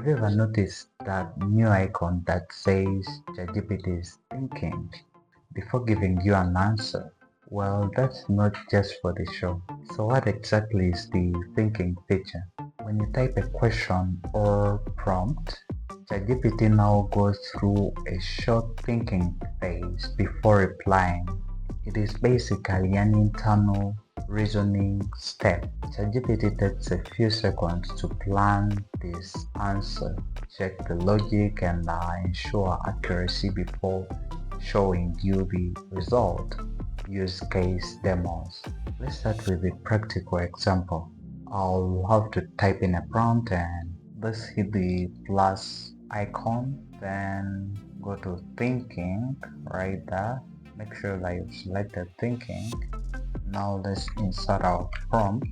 Have you ever noticed that new icon that says ChatGPT is thinking before giving you an answer? Well, that's not just for the show. So what exactly is the thinking feature? When you type a question or prompt, ChatGPT now goes through a short thinking phase before replying. It is basically an internal reasoning step. ChatGPT takes a few seconds to plan this answer, check the logic, and ensure accuracy before showing you the result. Use case demos. Let's start with a practical example. I'll have to type in a prompt and let's hit the plus icon, then go to thinking right there. Make sure that you've selected thinking. Now let's insert our prompt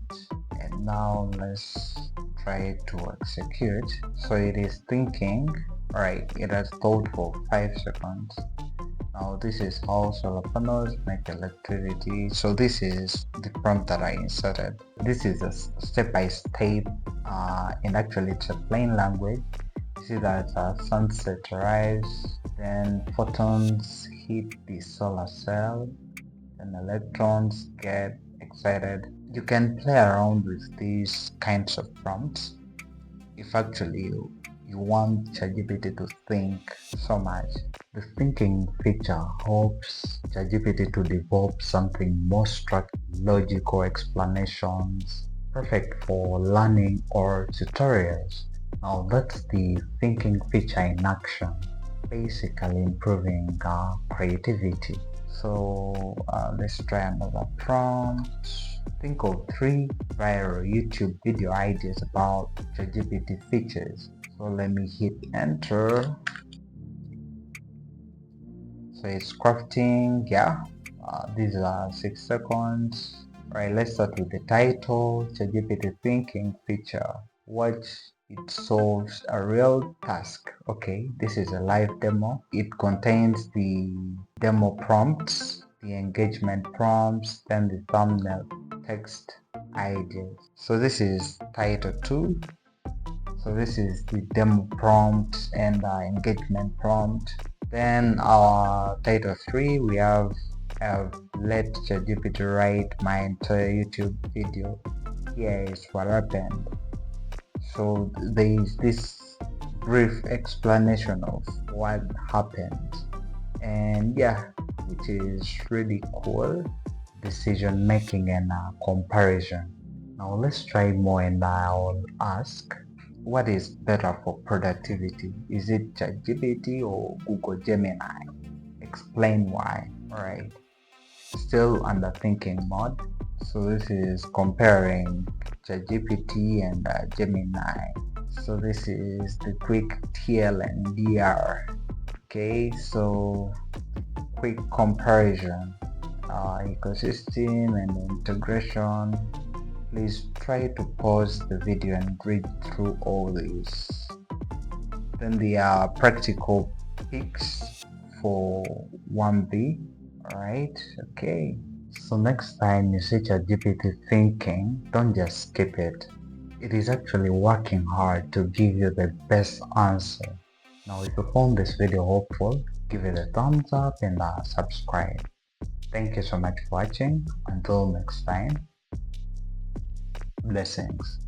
and now let's try to execute. So it is thinking. Alright, it has thought for 5 seconds. Now this is how solar panels make electricity. So this is the prompt that I inserted. This is a step-by-step and actually it's a plain language. You see that sunset arrives, then photons hit the solar cell, and electrons get excited. You can play around with these kinds of prompts if actually you want ChatGPT to think so much. The thinking feature helps ChatGPT to develop something more structured, logical explanations, perfect for learning or tutorials. Now that's the thinking feature in action, basically improving creativity. So let's try another prompt. Think of 3 viral YouTube video ideas about ChatGPT features. So let me hit enter. So it's crafting, yeah. These are 6 seconds. Alright, let's start with the title. ChatGPT thinking feature. Watch it solves a real task. Okay, this is a live demo. It contains the demo prompts, the engagement prompts, then the thumbnail text ideas. So this is title 2. So this is the demo prompt and engagement prompt. Then our title 3, we have let ChatGPT write my entire YouTube video. Here is what happened. So there is this brief explanation of what happened, and yeah, which is really cool. Decision making and comparison. Now let's try more and I'll ask, what is better for productivity? Is it ChatGPT or Google Gemini? Explain why. Alright, still under thinking mode. So this is comparing ChatGPT and Gemini. So this is the quick TL and DR. Okay, so quick comparison, ecosystem and integration. Please try to pause the video and read through all these. Then the practical picks for Wamv. Alright, okay. So next time you see ChatGPT thinking, don't just skip it. It is actually working hard to give you the best answer. Now if you found this video helpful, give it a thumbs up and subscribe. Thank you so much for watching. Until next time, blessings.